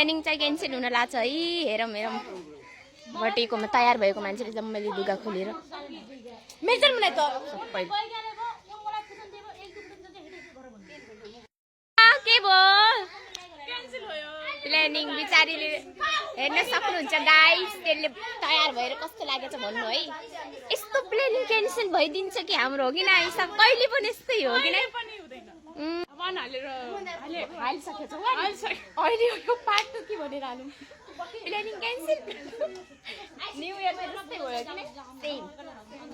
Planning चाहिँ cancel हुन लाग्छ है। हेरौँ हेरौँ बटेकोमा तयार भएको मान्छेले जम्मैले लुगा खोलेर के भयो प्लानिङ बिचारीले हेर्न सक्नुहुन्छ गाइस। त्यसले तयार भएर कस्तो लागेछ भन्नु है। यस्तो प्लानिङ क्यान्सल भइदिन्छ कि हाम्रो हो कि न हिसाब कहिले पनि यस्तै हो कि नै। अहिले यो पार्ट के भनेर हालौँ प्लानिङ क्यान्सल न्यु इयरमा जस्तै भयो कि नै सेम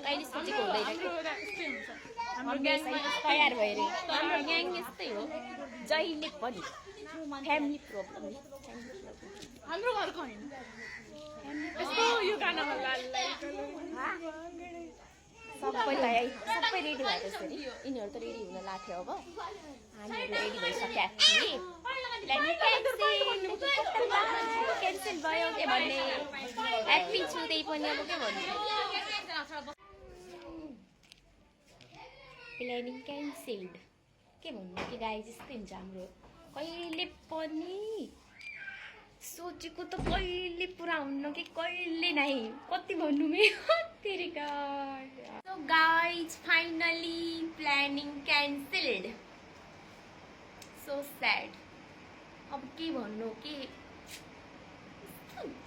कहिले सोचेको हुँदैन तयार भएर हाम्रो ग्याङ यस्तै हो जहिले पनि फ्यामिली प्रब्लम हाम्रो घरको होइन सबै रेडी भएको छ नि यिनीहरू त रेडी हुन लाग्थ्यो अब हामीहरू रेडी भइसक्यो क्यान्सल भयो के भन्ने ह्याप्पी छु त्यही पनि अब के भन्ने प्लानिङ क्यान्सल्ड के भन्नु कि गाई जस्तै हुन्छ हाम्रो कहिले पनि सोचेको त कहिले पुरा हुन्न कि कहिले नै कति भन्नु मेरो तेरिका। So guys finally planning cancelled so sad. अब के भन्नु कि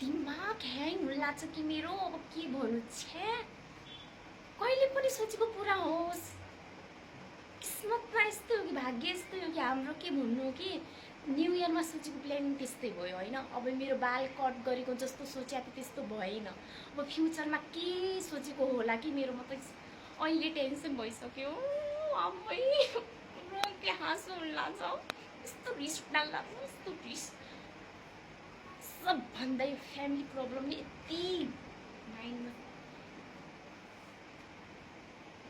दिमाग ह्याङ हुन लाग्छ कि मेरो अब के भन्नु छ्या कहिले पनि सोचेको पुरा होस् किस्मतमा यस्तै हो कि भाग्य यस्तै हो कि हाम्रो के भन्नु कि न्यु इयरमा सोचेको प्लानिङ त्यस्तै भयो होइन। अब मेरो बाल कट गरेको जस्तो सोचे त्यस्तो भएन। अब फ्युचरमा के सोचेको होला कि मेरोमा त अहिले टेन्सन भइसक्यो अबै के हाँसो लाग्छ यस्तो रिस उठ्न लाग्छ यस्तो रिस सबभन्दा यो फ्यामिली प्रब्लमले यति माइन्डमा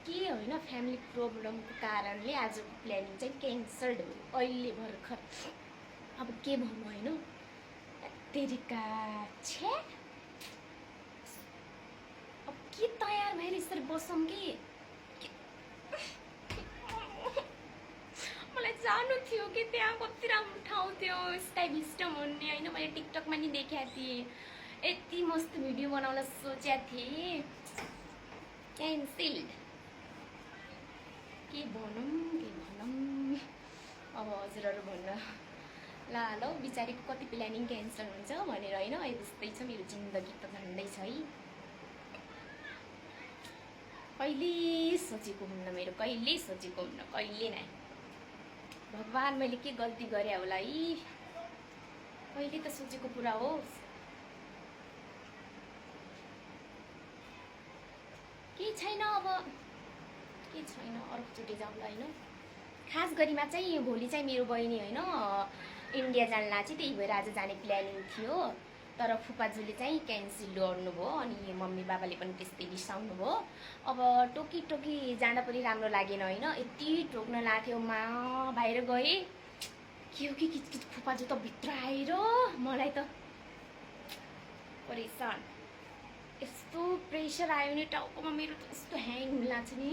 के होइन फ्यामिली प्रब्लमको कारणले आजको प्लानिङ चाहिँ क्यान्सल्ड भयो अहिले भर्खर। अब के भन्नु होइन तेरिका छे अब के तयार भएर यसरी बसौँ कि मलाई जानु थियो कि त्यहाँ कति राम्रो ठाउँ थियो स्टाइल सिस्टम भन्ने होइन मैले टिकटकमा नि देखेको थिएँ यति मस्त भिडियो बनाउन सोचेको थिएँ क्यान्सल्ड के भनौँ अब हजुरहरू भन्न ला ल बिचारीको कति प्लानिङ क्यान्सल हुन्छ भनेर होइन यस्तै छ मेरो जिन्दगी त झन्डै छ है। कहिले सोचेको हुन्न मेरो कहिले सोचेको हुन्न कहिले नै भगवान् मैले के गल्ती गरेँ होला है कहिले त सोचेको पुरा होस् के छैन अब के छैन अर्कोचोटि जाउँला होइन। खास गरीमा चाहिँ भोलि चाहिँ मेरो बहिनी होइन इन्डिया जान लाग्छ त्यही भएर आज जाने प्लानिङ थियो तर फुपाजुले चाहिँ क्यान्सल गर्नुभयो अनि मम्मी बाबाले पनि त्यस्तै रिसाउनु भयो। अब टोकी टोकी जाँदा पनि राम्रो लागेन होइन यति टोक्न लाग्थ्यो मा बाहिर गएँ के हो कि किचकिच फुपाजु त भित्र आएर मलाई त परेसान यस्तो प्रेसर आयो नि टाउकोमा मेरो त यस्तो ह्याङ हुन लाग्छ नि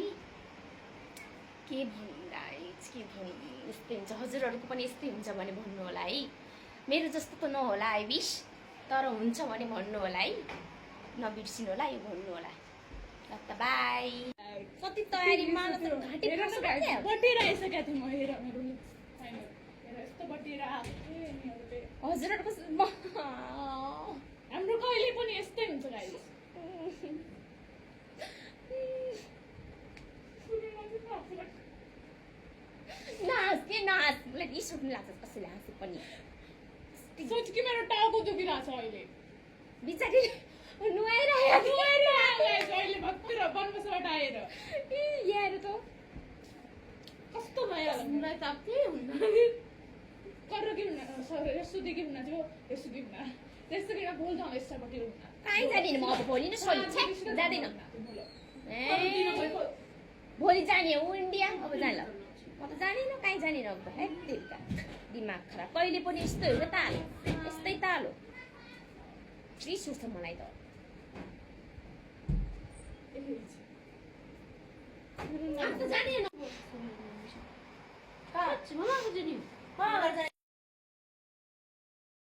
के भनौँ गाइज के भनौँ यस्तै हुन्छ हजुरहरूको पनि यस्तै हुन्छ भने भन्नु होला है मेरो जस्तो त नहोला आई विश तर हुन्छ भने भन्नु होला है नबिर्सिनु होला यो भन्नु होला ल त बाई। कति तयारी मलाई त घाँटी बटेर आइसकेको थिएँ म हेर मेरो यस्तो बटेर हजुरहरूको हाम्रो कहिले पनि यस्तै हुन्छ गाइज नाच के नाच मलाई रिस उठ्नु लाग्छ कसैले हाँसे पनि सोच कि मेरो टाउको दुखिरहेछ अहिले बिचारी नुहाएर अहिले भक्तिर बनबसबाट आएर यहाँ त कस्तो भयो मलाई त केही हुन्न गरेर के हुन्न यस्तो देखि हुन्न थियो यस्तो कि हुन्न त्यस्तो कि बोल्दा यस्तोपट्टि हुन्न कहीँ जाँदिनँ म अब भोलि नै जाँदैन भोलि जाने हो इन्डिया अब जान म त जानिनँ कहीँ जानिनँ अब है तेरिका दिमाग खराब कहिले पनि यस्तै हो ताल यस्तै ताल हो रिस उठ्छ मलाई त जाने